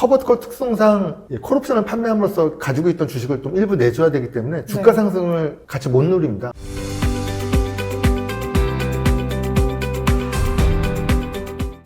커버드콜 특성상 콜옵션을 판매함으로써 가지고 있던 주식을 좀 일부 내줘야 되기 때문에 주가 상승을 같이 못 누립니다.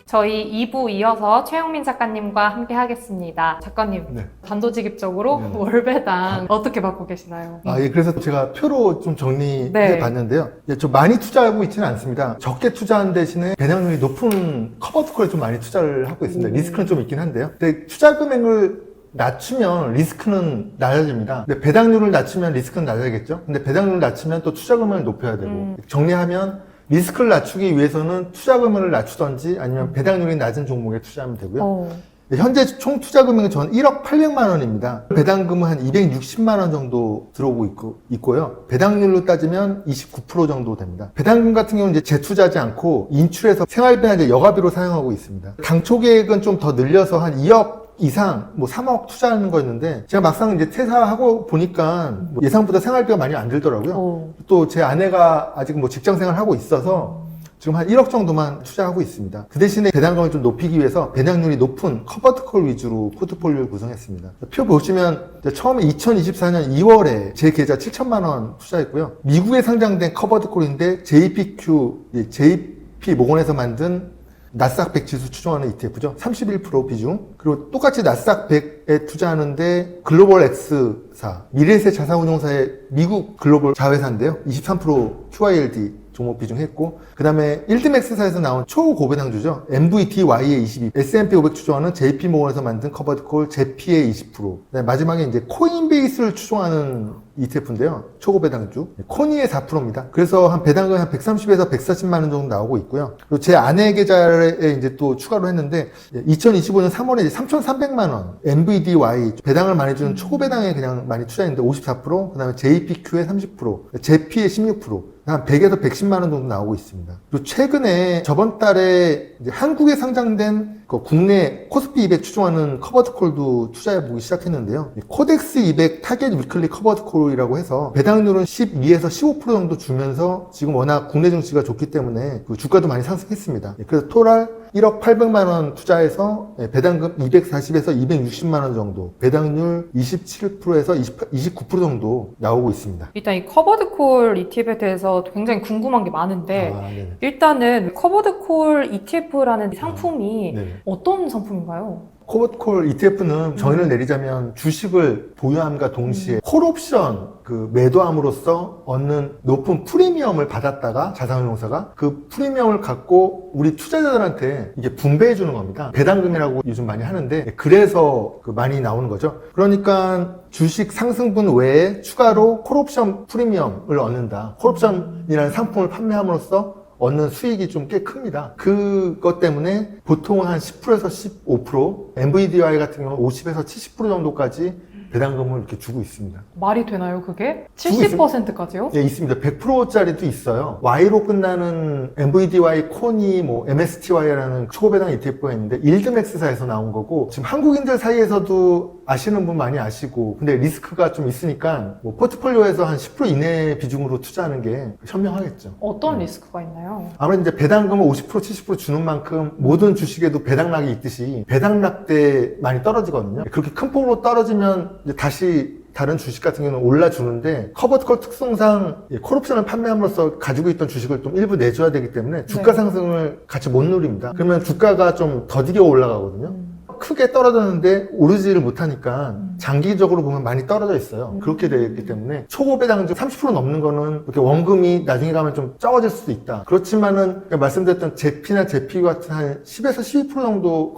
저희 2부 이어서 최영민 작가님과 함께 하겠습니다. 작가님, 단도직입적으로 월배당 어떻게 받고 계시나요? 그래서 제가 표로 좀 정리해 봤는데요. 좀 많이 투자하고 있지는 않습니다. 적게 투자한 대신에 배당률이 높은 커버드콜에 좀 많이 투자를 하고 있습니다. 리스크는 좀 있긴 한데요. 근데 투자 금액을 낮추면 리스크는 낮아집니다. 근데 배당률을 낮추면 리스크는 낮아지겠죠. 근데 배당률을 낮추면 또 투자 금액을 높여야 되고 정리하면 리스크를 낮추기 위해서는 투자 금액을 낮추던지 아니면 배당률이 낮은 종목에 투자하면 되고요. 현재 총 투자 금액은 저는 1억 800만 원입니다. 배당금은 한 260만 원 정도 들어오고 있고요. 배당률로 따지면 29% 정도 됩니다. 배당금 같은 경우는 이제 재투자하지 않고 인출해서 생활비나 이제 여가비로 사용하고 있습니다. 당초 계획은 좀 더 늘려서 한 2억 이상, 3억 투자하는 거였는데, 제가 막상 이제 퇴사하고 보니까 예상보다 생활비가 많이 안 들더라고요. 또 제 아내가 아직 직장 생활을 하고 있어서 지금 한 1억 정도만 투자하고 있습니다. 그 대신에 배당금을 좀 높이기 위해서 배당률이 높은 커버드콜 위주로 포트폴리오를 구성했습니다. 표 보시면 처음에 2024년 2월에 제 계좌 7천만 원 투자했고요. 미국에 상장된 커버드콜인데 JP 모건에서 만든 나스닥 100 지수 추종하는 ETF죠. 31% 비중. 그리고 똑같이 나스닥 100에 투자하는데 글로벌 X사, 미래세 자산운용사의 미국 글로벌 자회사인데요. 23% QYLD 종목 비중했고, 그 다음에 1드맥스사에서 나온 초고배당주죠. MVDY의 22, S&P 500 추종하는 JP모건에서 만든 커버드콜 JP의 20%. 마지막에 이제 코인베이스를 추종하는 ETF인데요. 초고배당주. 코니의 4%입니다. 그래서 한 배당금이 한 130에서 140만 원 정도 나오고 있고요. 그리고 제 아내 계좌에 이제 또 추가로 했는데, 2025년 3월에 이제 3,300만 원, MVDY, 배당을 많이 주는 초고배당에 그냥 많이 투자했는데 54%, 그 다음에 JPQ의 30%, JP의 16%, 한 100에서 110만 원 정도 나오고 있습니다. 그리고 최근에 저번 달에 이제 한국에 상장된 국내 코스피 200 추종하는 커버드콜도 투자해보기 시작했는데요. 코덱스 200 타겟 위클리 커버드콜이라고 해서 배당률은 12에서 15% 정도 주면서 지금 워낙 국내 증시가 좋기 때문에 주가도 많이 상승했습니다. 그래서 토탈 1억 800만 원 투자해서 배당금 240에서 260만 원 정도, 배당률 27%에서 29% 정도 나오고 있습니다. 일단 이 커버드콜 ETF에 대해서 굉장히 궁금한 게 많은데 일단은 커버드콜 ETF라는 상품이 어떤 상품인가요? 커버드콜 ETF는 정의를 내리자면 주식을 보유함과 동시에 콜옵션 매도함으로써 얻는 높은 프리미엄을 받았다가 자산운용사가 그 프리미엄을 갖고 우리 투자자들한테 이게 분배해 주는 겁니다. 배당금이라고 요즘 많이 하는데 그래서 많이 나오는 거죠. 그러니까 주식 상승분 외에 추가로 콜옵션 프리미엄을 얻는다. 콜옵션이라는 상품을 판매함으로써 얻는 수익이 좀 꽤 큽니다. 그것 때문에 보통 한 10%에서 15%, MVDY 같은 경우는 50에서 70% 정도까지 배당금을 이렇게 주고 있습니다. 말이 되나요, 그게? 70%까지요? 예, 있습니다. 100%짜리도 있어요. Y로 끝나는 MVDY, 코니, MSTY라는 초배당 ETF가 있는데 1드맥스사에서 나온 거고, 지금 한국인들 사이에서도 아시는 분 많이 아시고, 근데 리스크가 좀 있으니까 포트폴리오에서 한 10% 이내 비중으로 투자하는 게 현명하겠죠. 어떤 리스크가 있나요? 아무래도 이제 배당금을 50%, 70% 주는 만큼 모든 주식에도 배당락이 있듯이 배당락 때 많이 떨어지거든요. 그렇게 큰 폭으로 떨어지면 이제 다시 다른 주식 같은 경우는 올라주는데, 커버드콜 특성상 콜옵션을 판매함으로써 가지고 있던 주식을 좀 일부 내줘야 되기 때문에 주가 상승을 같이 못 누립니다. 그러면 주가가 좀 더디게 올라가거든요. 크게 떨어졌는데 오르지를 못하니까 장기적으로 보면 많이 떨어져 있어요. 그렇게 되기 때문에 초고배당주 30% 넘는 거는 이렇게 원금이 나중에 가면 좀 적어질 수도 있다. 그렇지만은 말씀드렸던 제피나 제피 같은 한 10에서 12% 정도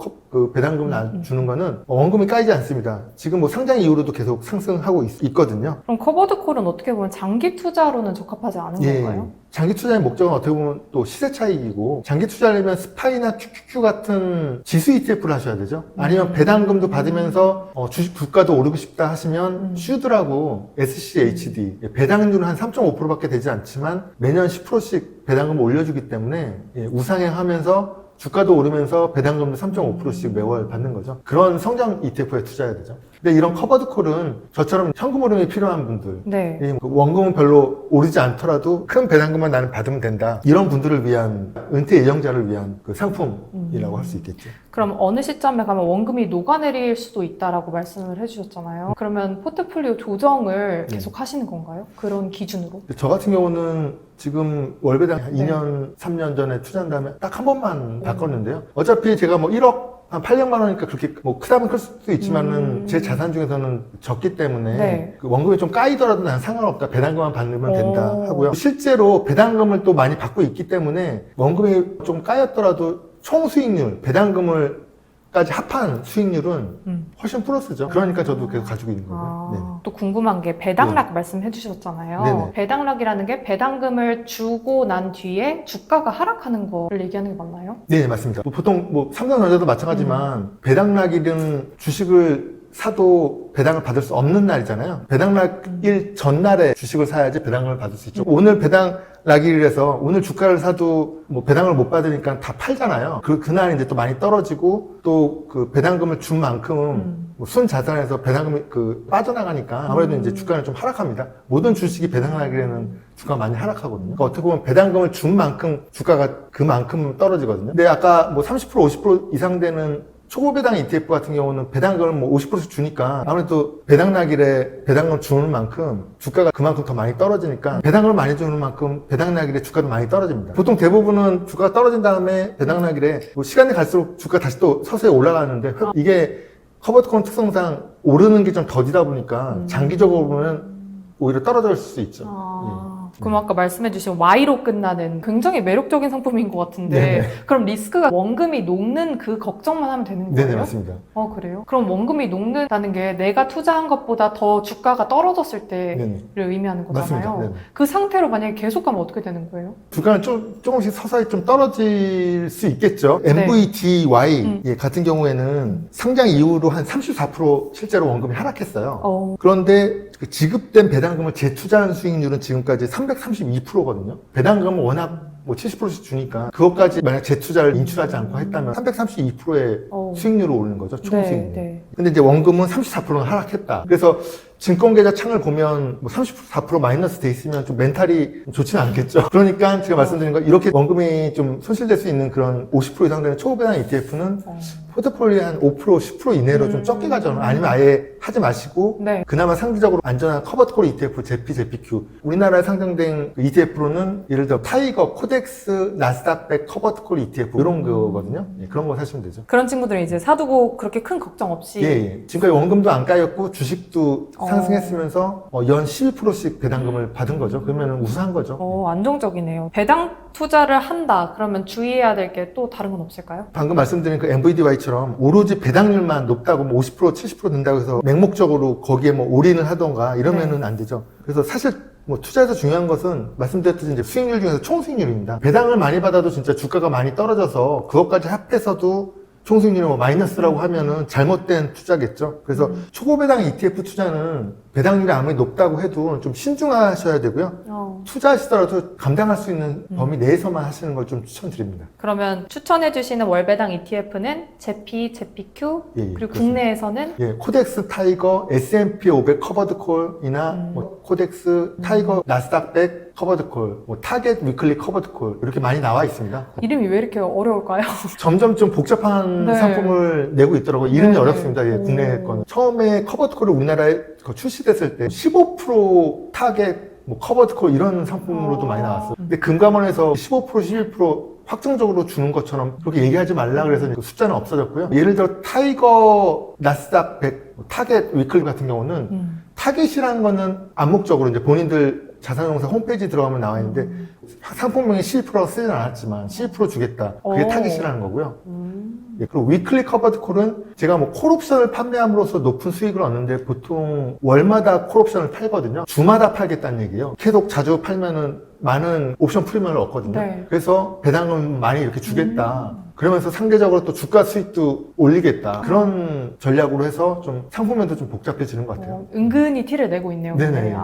배당금을 주는 거는 원금이 까이지 않습니다. 지금 상장 이후로도 계속 상승하고 있거든요. 그럼 커버드콜은 어떻게 보면 장기 투자로는 적합하지 않은 건가요? 장기 투자의 목적은 어떻게 보면 또 시세 차익이고, 장기 투자하려면 스파이나 QQQ 같은 지수 ETF를 하셔야 되죠. 아니면 배당금도 받으면서 주식 주가도 오르고 싶다 하시면 슈드라고 SCHD, 배당률은 한 3.5%밖에 되지 않지만 매년 10%씩 배당금을 올려주기 때문에 우상향하면서 주가도 오르면서 배당금도 3.5%씩 매월 받는 거죠. 그런 성장 ETF에 투자해야 되죠. 근데 이런 커버드 콜은 저처럼 현금 흐름이 필요한 분들, 네. 원금은 별로 오르지 않더라도 큰 배당금만 나는 받으면 된다. 이런 분들을 위한, 은퇴 예정자를 위한 그 상품이라고 할 수 있겠죠. 그럼 어느 시점에 가면 원금이 녹아내릴 수도 있다라고 말씀을 해주셨잖아요. 그러면 포트폴리오 조정을 계속 하시는 건가요? 그런 기준으로? 저 같은 경우는 지금 월배당 네. 2년, 3년 전에 투자한 다음에 딱 한 번만 바꿨는데요. 어차피 제가 뭐 1억 한 800만 원이니까 그렇게 뭐 크다면 클 수도 있지만은 제 자산 중에서는 적기 때문에 네. 그 원금이 좀 까이더라도 난 상관없다. 배당금만 받으면 된다 오. 하고요. 실제로 배당금을 또 많이 받고 있기 때문에 원금이 좀 까였더라도 총 수익률, 배당금을 까지 합한 수익률은 훨씬 플러스죠. 그러니까 저도 계속 가지고 있는 거고요. 또 궁금한 게 배당락 말씀해 주셨잖아요. 네네. 배당락이라는 게 배당금을 주고 난 뒤에 주가가 하락하는 거를 얘기하는 게 맞나요? 네, 맞습니다. 보통 뭐 삼성전자도 마찬가지지만 배당락일은 주식을 사도 배당을 받을 수 없는 날이잖아요. 배당락일 전날에 주식을 사야지 배당을 받을 수 있죠. 오늘 배당락일이라서 오늘 주가를 사도 뭐 배당을 못 받으니까 다 팔잖아요. 그날 이제 또 많이 떨어지고 또 그 배당금을 준 만큼 뭐 순 자산에서 배당금이 빠져나가니까 아무래도 이제 주가는 좀 하락합니다. 모든 주식이 배당락일에는 주가가 많이 하락하거든요. 그러니까 어떻게 보면 배당금을 준 만큼 주가가 그만큼 떨어지거든요. 근데 아까 뭐 30% 50% 이상 되는 초고배당 ETF 같은 경우는 배당금을 뭐 50%씩 주니까 아무래도 배당락일에 배당금을 주는 만큼 주가가 그만큼 더 많이 떨어지니까 배당금을 많이 주는 만큼 배당락일에 주가도 많이 떨어집니다. 보통 대부분은 주가가 떨어진 다음에 배당락일에 뭐 시간이 갈수록 주가가 다시 또 서서히 올라가는데 이게 커버드콘 특성상 오르는 게 좀 더디다 보니까 장기적으로 보면 오히려 떨어질 수 있죠. 그럼 아까 말씀해주신 Y로 끝나는 굉장히 매력적인 상품인 것 같은데 네네. 그럼 리스크가 원금이 녹는 그 걱정만 하면 되는 거예요? 네네, 맞습니다. 그래요? 그럼 원금이 녹는다는 게 내가 투자한 것보다 더 주가가 떨어졌을 때를 네네. 의미하는 거잖아요. 맞습니다. 네네. 그 상태로 만약에 계속 가면 어떻게 되는 거예요? 주가는 조금씩 서서히 좀 떨어질 수 있겠죠. 네. MVDY 같은 경우에는 상장 이후로 한 34% 실제로 원금이 하락했어요. 그런데 그 지급된 배당금을 재투자한 수익률은 지금까지 332%거든요. 배당금은 워낙 뭐 70%씩 주니까 그것까지 만약 재투자를 인출하지 않고 했다면 332%의 수익률을 오르는 거죠. 총 수익률. 네. 근데 이제 원금은 34%는 하락했다. 그래서 증권계좌 창을 보면 뭐 34% 마이너스 돼 있으면 좀 멘탈이 좋지는 않겠죠. 그러니까 제가 말씀드린 거 이렇게 원금이 좀 손실될 수 있는 그런 50% 이상 되는 초보배당 ETF는 포트폴리오의 한 5%, 10% 이내로 좀 적게 가져는 아니면 아예 하지 마시고 네. 그나마 상대적으로 안전한 커버드콜 ETF, 제피, 제피큐 우리나라에 상장된 ETF로는 예를 들어 타이거, 코덱스, 나스닥백 커버드콜 ETF 이런 거거든요. 예, 그런 거 사시면 되죠. 그런 친구들은 이제 사두고 그렇게 큰 걱정 없이 예. 지금까지 원금도 안 까였고 주식도 상승했으면서 연 11%씩 배당금을 받은 거죠. 그러면 우수한 거죠. 안정적이네요. 배당 투자를 한다. 그러면 주의해야 될 게 또 다른 건 없을까요? 방금 말씀드린 그 MVDY처럼 오로지 배당률만 높다고 뭐 50%, 70% 된다고 해서 맹목적으로 거기에 뭐 올인을 하던가 이러면은 안 되죠. 그래서 사실 뭐 투자에서 중요한 것은 말씀드렸듯이 이제 수익률 중에서 총 수익률입니다. 배당을 많이 받아도 진짜 주가가 많이 떨어져서 그것까지 합해서도 총수익률이 뭐 마이너스라고 하면은 잘못된 투자겠죠. 그래서 초고배당 ETF 투자는 배당률이 아무리 높다고 해도 좀 신중하셔야 되고요. 투자하시더라도 감당할 수 있는 범위 내에서만 하시는 걸 좀 추천드립니다. 그러면 추천해주시는 월배당 ETF는 제피, 제피큐, 그리고 그렇습니다. 국내에서는 코덱스 타이거, S&P 500 커버드콜이나 뭐 코덱스 타이거 나스닥백 커버드콜, 뭐 타겟 위클리 커버드콜 이렇게 많이 나와 있습니다. 이름이 왜 이렇게 어려울까요? 점점 좀 복잡한 네. 상품을 내고 있더라고요. 이름이 네. 어렵습니다. 국내 건. 처음에 커버드콜을 우리나라에 출시됐을 때 15% 타겟 뭐 커버드콜 이런 상품으로도 많이 나왔어요. 근데 금감원에서 15%, 11% 확정적으로 주는 것처럼 그렇게 얘기하지 말라 그래서 그 숫자는 없어졌고요. 예를 들어 타이거 나스닥 100 타겟 위클리 같은 경우는 타겟이라는 거는 암묵적으로 이제 본인들 자산운용사 홈페이지 들어가면 나와 있는데 상품명에 11%라고 쓰진 않았지만 11% 주겠다. 그게 타겟이라는 거고요. 그리고 위클리 커버드콜은 제가 뭐 콜옵션을 판매함으로써 높은 수익을 얻는데 보통 월마다 콜옵션을 팔거든요. 주마다 팔겠다는 얘기예요. 계속 자주 팔면은 많은 옵션 프리미엄을 얻거든요. 네. 그래서 배당은 많이 이렇게 주겠다. 그러면서 상대적으로 또 주가 수익도 올리겠다. 그런 전략으로 해서 좀 상품면도 좀 복잡해지는 것 같아요. 은근히 티를 내고 있네요. 네네.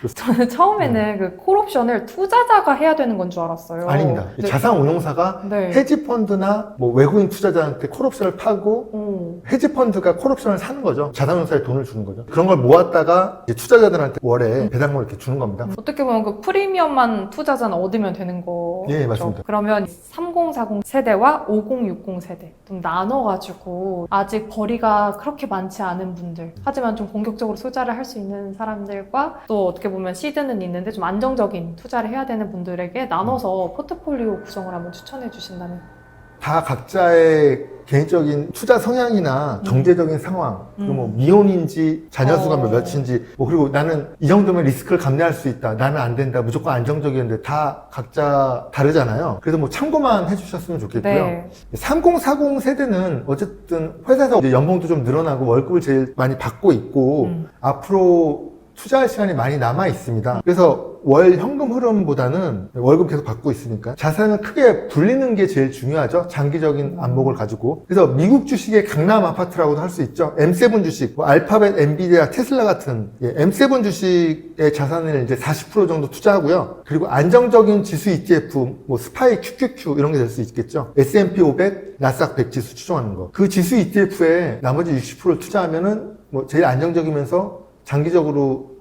근데. 저는 처음에는 그 콜옵션을 투자자가 해야 되는 건 줄 알았어요. 아닙니다. 네. 자산운용사가 네. 헤지펀드나 뭐 외국인 투자자한테 콜옵션을 파고 헤지펀드가 콜옵션을 사는 거죠. 자산운용사에 돈을 주는 거죠. 그런 걸 모았다가 이제 투자자들한테 월에 배당금을 이렇게 주는 겁니다. 어떻게 보면 그 프리미엄만 투자자는 얻으면 되는 거죠. 예, 맞습니다. 그러면 3040 세대와 5060 세대 좀 나눠가지고 아직 벌이가 그렇게 많지 않은 분들, 하지만 좀 공격적으로 투자를 할 수 있는 사람들과 또 어떻게 보면 시드는 있는데 좀 안정적인 투자를 해야 되는 분들에게 나눠서 포트폴리오 구성을 한번 추천해 주신다면? 다 각자의 개인적인 투자 성향이나 경제적인 상황, 그리고 뭐 미혼인지 자녀 수가 몇인지, 뭐 그리고 나는 이 정도면 리스크를 감내할 수 있다, 나는 안 된다, 무조건 안정적이었는데 다 각자 다르잖아요. 그래서 뭐 참고만 해주셨으면 좋겠고요. 네. 3040 세대는 어쨌든 회사에서 이제 연봉도 좀 늘어나고 월급을 제일 많이 받고 있고 앞으로 투자할 시간이 많이 남아 있습니다. 그래서 월 현금 흐름보다는 월급 계속 받고 있으니까 자산을 크게 불리는 게 제일 중요하죠. 장기적인 안목을 가지고. 그래서 미국 주식의 강남 아파트라고도 할 수 있죠. M7 주식, 뭐 알파벳, 엔비디아, 테슬라 같은 M7 주식의 자산을 이제 40% 정도 투자하고요. 그리고 안정적인 지수 ETF, 뭐 스파이, QQQ 이런 게 될 수 있겠죠. S&P 500, 나스닥 100 지수 추종하는 거. 그 지수 ETF에 나머지 60%를 투자하면은 뭐 제일 안정적이면서 장기적으로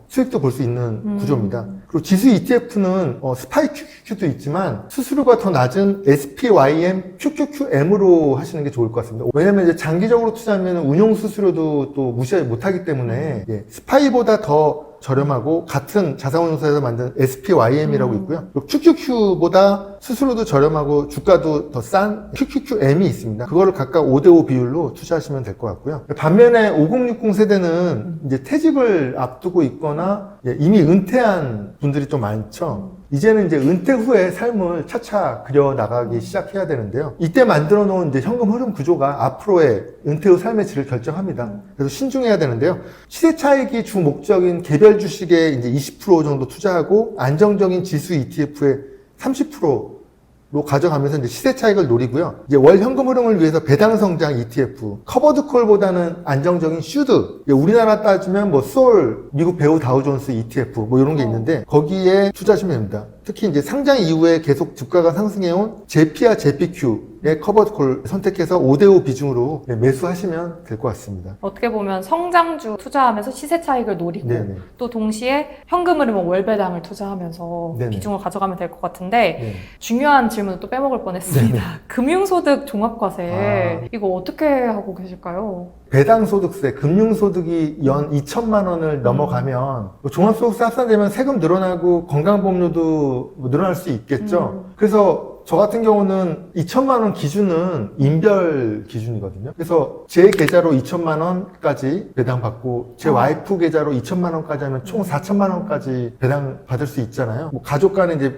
수익도 볼 수 있는 구조입니다. 그리고 지수 ETF는 스파이 QQQ도 있지만 수수료가 더 낮은 SPYM, QQQM으로 하시는 게 좋을 것 같습니다. 왜냐면 이제 장기적으로 투자하면 운용 수수료도 또 무시 못하기 때문에 스파이보다 더 저렴하고 같은 자산운용사에서 만든 SPYM이라고 있고요. 그리고 QQQ보다 수수료도 저렴하고 주가도 더 싼 QQQM이 있습니다. 그거를 각각 5대5 비율로 투자하시면 될 것 같고요. 반면에 5060 세대는 이제 퇴직을 앞두고 있거나 이미 은퇴한 분들이 좀 많죠. 이제는 이제 은퇴 후에 삶을 차차 그려나가기 시작해야 되는데요. 이때 만들어 놓은 이제 현금 흐름 구조가 앞으로의 은퇴 후 삶의 질을 결정합니다. 그래서 신중해야 되는데요. 시세 차익이 주 목적인 개별 주식에 이제 20% 정도 투자하고 안정적인 지수 ETF에 30%로 가져가면서 이제 시세 차익을 노리고요. 이제 월 현금 흐름을 위해서 배당 성장 ETF, 커버드 콜보다는 안정적인 슈드, 우리나라 따지면 뭐 솔, 미국 배우 다우존스 ETF 뭐 이런 게 있는데 거기에 투자하시면 됩니다. 특히 이제 상장 이후에 계속 주가가 상승해온 제피와 제피큐의 커버드 콜 선택해서 5대5 비중으로 매수하시면 될 것 같습니다. 어떻게 보면 성장주 투자하면서 시세 차익을 노리고 네네. 또 동시에 현금 흐름은 월배당을 투자하면서 네네. 비중을 가져가면 될 것 같은데 중요한 질문을 또 빼먹을 뻔했습니다. 네네. 금융소득 종합과세 이거 어떻게 하고 계실까요? 배당소득세, 금융소득이 연 2천만 원을 넘어가면 종합소득세 합산되면 세금 늘어나고 건강보험료도 늘어날 수 있겠죠. 그래서 저 같은 경우는 2천만 원 기준은 인별 기준이거든요. 그래서 제 계좌로 2천만 원까지 배당받고 제 와이프 계좌로 2천만 원까지 하면 총 4천만 원까지 배당받을 수 있잖아요. 뭐 가족 간에 이제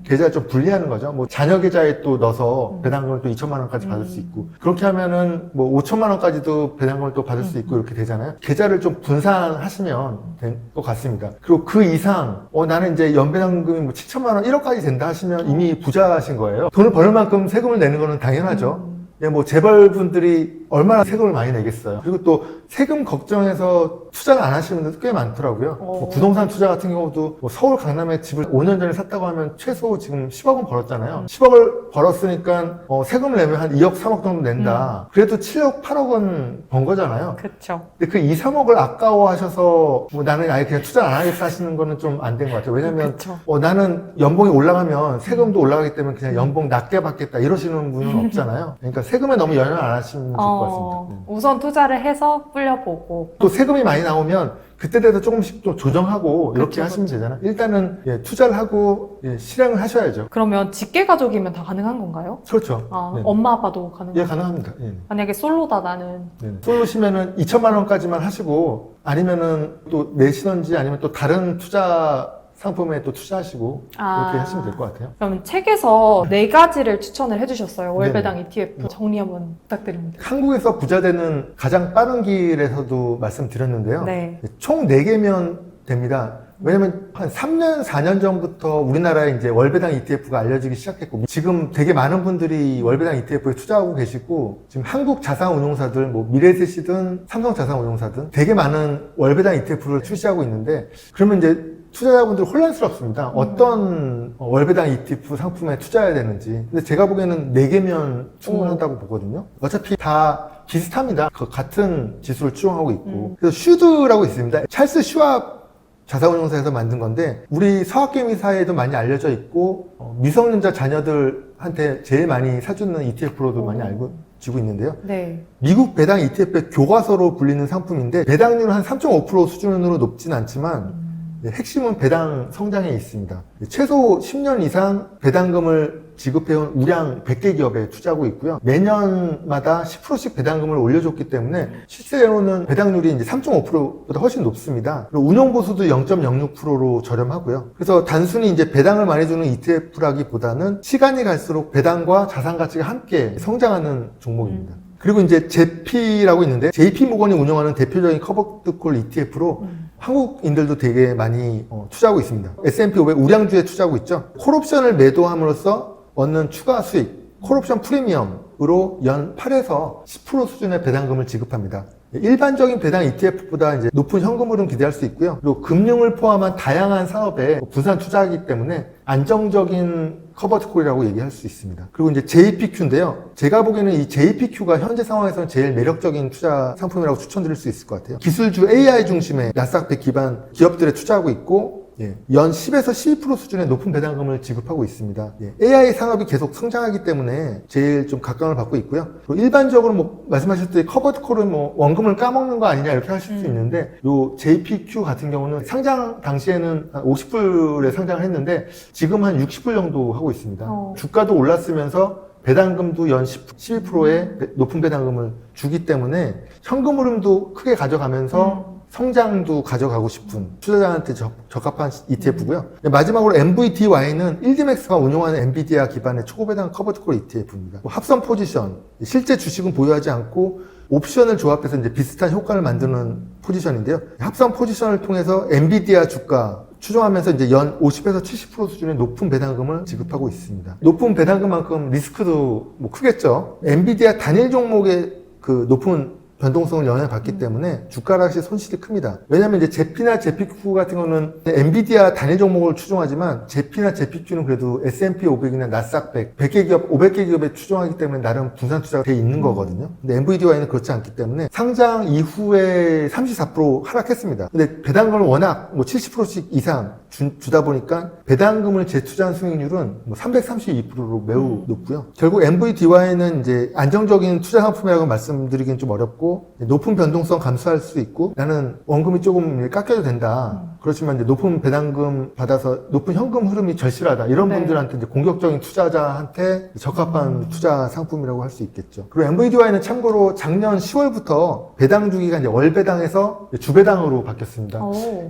계좌를 좀 분리하는 거죠. 뭐 자녀 계좌에 또 넣어서 배당금을 또 2천만 원까지 받을 수 있고 그렇게 하면은 뭐 5천만 원까지도 배당금을 또 받을 수 있고 이렇게 되잖아요. 계좌를 좀 분산하시면 될 것 같습니다. 그리고 그 이상 나는 이제 연배당금이 뭐 7천만 원 1억까지 된다 하시면 이미 부자신 거예요. 돈을 벌 만큼 세금을 내는 거는 당연하죠. 뭐 재벌분들이 얼마나 세금을 많이 내겠어요. 그리고 또 세금 걱정해서 투자를 안 하시는 분들도 꽤 많더라고요. 뭐 부동산 투자 같은 경우도 뭐 서울 강남에 집을 5년 전에 샀다고 하면 최소 지금 10억 원 벌었잖아요. 10억을 벌었으니까 세금을 내면 한 2억, 3억 정도 낸다. 그래도 7억, 8억 원 번 거잖아요. 그렇죠. 근데 그 2, 3억을 아까워하셔서 뭐 나는 아예 그냥 투자 안 하겠다 하시는 거는 좀 안 된 것 같아요. 왜냐면 나는 연봉이 올라가면 세금도 올라가기 때문에 그냥 연봉 낮게 받겠다 이러시는 분은 없잖아요. 그러니까 세금에 너무 연연 안 하시면 좋을 것 같습니다. 우선 투자를 해서 불려보고 또 세금이 많이 나오면 그때 돼서 조금씩 또 조정하고 이렇게 하시면 되잖아요. 일단은 투자를 하고 실행을 하셔야죠. 그러면 직계가족이면 다 가능한 건가요? 그렇죠. 네. 엄마 아빠도 가능한가요? 예, 가능합니다. 예. 만약에 솔로다 나는 솔로시면은 2천만 원까지만 하시고 아니면은 또 내시던지 아니면 또 다른 투자 상품에 또 투자하시고 그렇게 하시면 될 것 같아요. 그럼 책에서 4가지를 추천을 해주셨어요. 월배당 ETF 정리 한번 부탁드립니다. 한국에서 부자 되는 가장 빠른 길에서도 말씀드렸는데요. 네. 총 4개면 됩니다. 왜냐면 한 3년, 4년 전부터 우리나라에 이제 월배당 ETF가 알려지기 시작했고, 지금 되게 많은 분들이 월배당 ETF에 투자하고 계시고, 지금 한국 자산운용사들, 뭐 미래에셋이든 삼성자산운용사든 되게 많은 월배당 ETF를 출시하고 있는데, 그러면 이제 투자자분들 혼란스럽습니다. 어떤 월배당 ETF 상품에 투자해야 되는지. 근데 제가 보기에는 4개면 충분하다고 보거든요. 어차피 다 비슷합니다. 같은 지수를 추종하고 있고. 그래서 슈드라고 있습니다. 찰스 슈왑 자산운용사에서 만든 건데, 우리 서학개미사에도 많이 알려져 있고, 미성년자 자녀들한테 제일 많이 사주는 ETF로도 많이 알려지고 있는데요. 네. 미국 배당 ETF의 교과서로 불리는 상품인데, 배당률은 한 3.5% 수준으로 높진 않지만, 핵심은 배당 성장에 있습니다. 최소 10년 이상 배당금을 지급해온 우량 100개 기업에 투자하고 있고요. 매년마다 10%씩 배당금을 올려줬기 때문에 실제로는 배당률이 이제 3.5%보다 훨씬 높습니다. 그리고 운용보수도 0.06%로 저렴하고요. 그래서 단순히 이제 배당을 많이 주는 ETF라기보다는 시간이 갈수록 배당과 자산 가치가 함께 성장하는 종목입니다. 그리고 이제 JP라고 있는데, JP모건이 운영하는 대표적인 커버드콜 ETF로 한국인들도 되게 많이 투자하고 있습니다. S&P 500 우량주에 투자하고 있죠. 콜옵션을 매도함으로써 얻는 추가 수익, 콜옵션 프리미엄으로 연 8에서 10% 수준의 배당금을 지급합니다. 일반적인 배당 ETF보다 이제 높은 현금 흐름 기대할 수 있고요. 그리고 금융을 포함한 다양한 산업에 분산 투자하기 때문에 안정적인 커버드콜이라고 얘기할 수 있습니다. 그리고 이제 JPQ인데요. 제가 보기에는 이 JPQ가 현재 상황에서는 제일 매력적인 투자 상품이라고 추천드릴 수 있을 것 같아요. 기술주 AI 중심의 나스닥 100 기반 기업들에 투자하고 있고, 연 10에서 12% 수준의 높은 배당금을 지급하고 있습니다. AI 산업이 계속 성장하기 때문에 제일 좀 각광을 받고 있고요. 그리고 일반적으로 뭐 말씀하셨듯이 커버드콜은 뭐 원금을 까먹는 거 아니냐 이렇게 하실 수 있는데, 요 JPQ 같은 경우는 상장 당시에는 한 50불에 상장을 했는데 지금 한 60불 정도 하고 있습니다. 주가도 올랐으면서 배당금도 연 12%의 높은 배당금을 주기 때문에 현금 흐름도 크게 가져가면서 성장도 가져가고 싶은 투자자한테 적합한 ETF고요. 마지막으로 MVDY는 1DMAX가 운용하는 엔비디아 기반의 초고배당 커버드콜 ETF입니다. 합선 포지션, 실제 주식은 보유하지 않고 옵션을 조합해서 이제 비슷한 효과를 만드는 포지션인데요. 합선 포지션을 통해서 엔비디아 주가 추정하면서 이제 연 50에서 70% 수준의 높은 배당금을 지급하고 있습니다. 높은 배당금만큼 리스크도 뭐 크겠죠. 엔비디아 단일 종목의 그 높은 변동성을 영향을 받기 때문에 주가 하락시 손실이 큽니다. 왜냐하면 이제 제피나 제피큐 같은 경우는 엔비디아 단일 종목을 추종하지만 제피나 제피큐는 그래도 S&P 500이나 나스닥 100, 100개 기업, 500개 기업에 추종하기 때문에 나름 분산 투자가 돼 있는 거거든요. 근데 엔비디아에는 그렇지 않기 때문에 상장 이후에 34% 하락했습니다. 근데 배당금을 워낙 뭐 70%씩 이상 주다 보니까 배당금을 재투자한 수익률은 뭐 332%로 매우 높고요. 결국 MVDY는 이제 안정적인 투자 상품이라고 말씀드리기는 좀 어렵고, 높은 변동성 감수할 수 있고, 나는 원금이 조금 깎여도 된다. 그렇지만 이제 높은 배당금 받아서 높은 현금 흐름이 절실하다. 이런 분들한테 이제 공격적인 투자자한테 적합한 투자 상품이라고 할 수 있겠죠. 그리고 MVDY는 참고로 작년 10월부터 배당 주기가 이제 월배당에서 주배당으로 바뀌었습니다.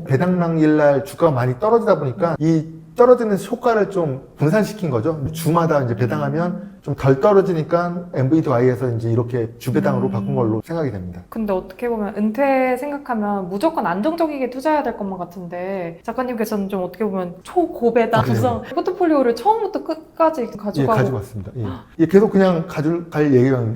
배당락일날 주가가 많이 떨어지다 보니까 이 떨어지는 효과를 좀 분산시킨 거죠. 주마다 이제 배당하면 좀 덜 떨어지니까 MVDY에서 이제 이렇게 주배당으로 바꾼 걸로 생각이 됩니다. 근데 어떻게 보면 은퇴 생각하면 무조건 안정적이게 투자해야 될 것만 같은데, 작가님께서는 좀 어떻게 보면 초고배당성 포트폴리오를 처음부터 끝까지 가지고 가지고 왔습니다. 계속 그냥 가져갈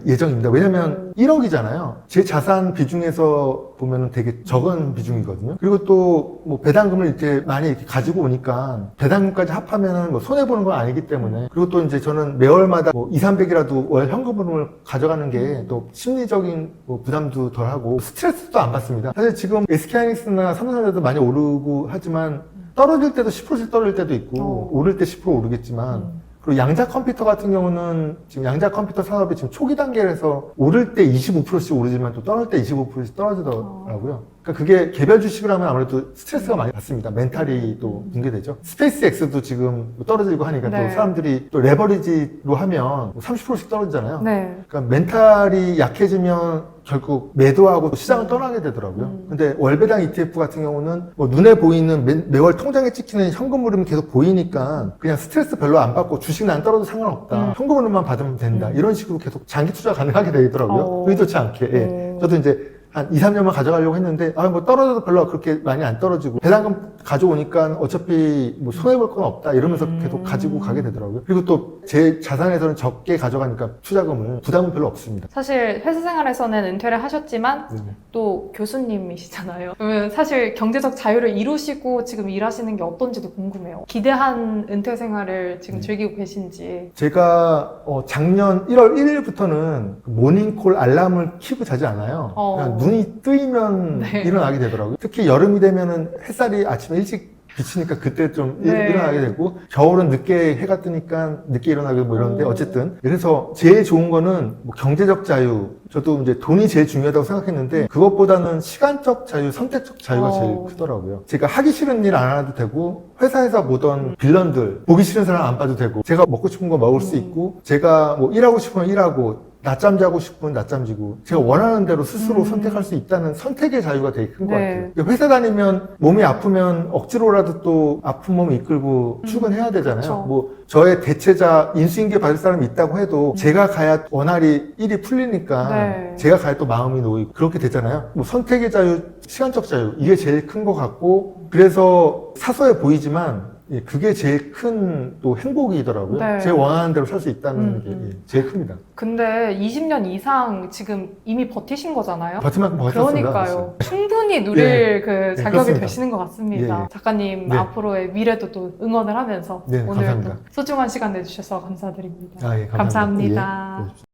예정입니다. 왜냐면 1억이잖아요. 제 자산 비중에서 보면 되게 적은 비중이거든요. 그리고 또 뭐 배당금을 이렇게 많이 이렇게 가지고 오니까 배당금까지 합하면은 뭐 손해보는 건 아니기 때문에, 그리고 또 이제 저는 매월마다 뭐 2, 300이라도 월 현금흐름을 가져가는 게 또 심리적인 뭐 부담도 덜하고 스트레스도 안 받습니다. 사실 지금 SK하이닉스나 삼성전자도 많이 오르고 하지만 떨어질 때도 10%씩 떨어질 때도 있고 오를 때 10% 오르겠지만, 그리고 양자 컴퓨터 같은 경우는 지금 양자 컴퓨터 산업이 지금 초기 단계에서 오를 때 25%씩 오르지만 또 떨어질 때 25%씩 떨어지더라고요. 그러니까 그게 개별 주식을 하면 아무래도 스트레스가 많이 받습니다. 멘탈이 또 붕괴되죠. 스페이스 X도 지금 떨어지고 하니까 또 사람들이 또 레버리지로 하면 30%씩 떨어지잖아요. 그러니까 멘탈이 약해지면 결국 매도하고 시장을 떠나게 되더라고요. 근데 월배당 ETF 같은 경우는 뭐 눈에 보이는 매월 통장에 찍히는 현금 흐름이 계속 보이니까 그냥 스트레스 별로 안 받고 주식은 안 떨어도 상관없다. 현금 흐름만 받으면 된다. 이런 식으로 계속 장기 투자 가능하게 되더라고요. 의도치 않게. 저도 이제 한 2, 3년만 가져가려고 했는데 뭐 떨어져도 별로 그렇게 많이 안 떨어지고 배당금 가져오니까 어차피 뭐 손해볼 건 없다 이러면서 계속 가지고 가게 되더라고요. 그리고 또 제 자산에서는 적게 가져가니까 투자금을 부담은 별로 없습니다. 사실 회사 생활에서는 은퇴를 하셨지만 또 교수님이시잖아요. 그러면 사실 경제적 자유를 이루시고 지금 일하시는 게 어떤지도 궁금해요. 기대한 은퇴 생활을 지금 즐기고 계신지. 제가 작년 1월 1일부터는 모닝콜 알람을 켜고 자지 않아요. 그냥 눈이 뜨이면 네. 일어나게 되더라고요. 특히 여름이 되면은 햇살이 아침에 일찍 비치니까 그때 좀 네. 일어나게 되고 겨울은 늦게 해가 뜨니까 늦게 일어나게 뭐 이러는데 어쨌든 그래서 제일 좋은 거는 뭐 경제적 자유 저도 이제 돈이 제일 중요하다고 생각했는데 그것보다는 시간적 자유, 선택적 자유가 제일 크더라고요. 제가 하기 싫은 일 안 해도 되고 회사에서 보던 빌런들 보기 싫은 사람 안 봐도 되고 제가 먹고 싶은 거 먹을 수 있고 제가 뭐 일하고 싶으면 일하고 낮잠 자고 싶으면 낮잠 지고 제가 원하는 대로 스스로 선택할 수 있다는 선택의 자유가 되게 큰 것 네. 같아요. 회사 다니면 몸이 아프면 억지로라도 또 아픈 몸 이끌고 출근해야 되잖아요. 그쵸. 뭐 저의 대체자 인수인계 받을 사람이 있다고 해도 제가 가야 원활히 일이 풀리니까 네. 제가 가야 또 마음이 놓이고 그렇게 되잖아요. 뭐 선택의 자유, 시간적 자유 이게 제일 큰 것 같고 그래서 사소해 보이지만 그게 제일 큰 또 행복이더라고요. 네. 제 원하는 대로 살 수 있다는 게 제일 큽니다. 근데 20년 이상 지금 이미 버티신 거잖아요. 버티만큼 버텼습니다. 그러니까요. 충분히 누릴 예. 그 자격이 그렇습니다. 되시는 것 같습니다. 예. 작가님 네. 앞으로의 미래도 또 응원을 하면서 네, 오늘 감사합니다. 또 소중한 시간 내주셔서 감사드립니다. 아, 예, 감사합니다. 예.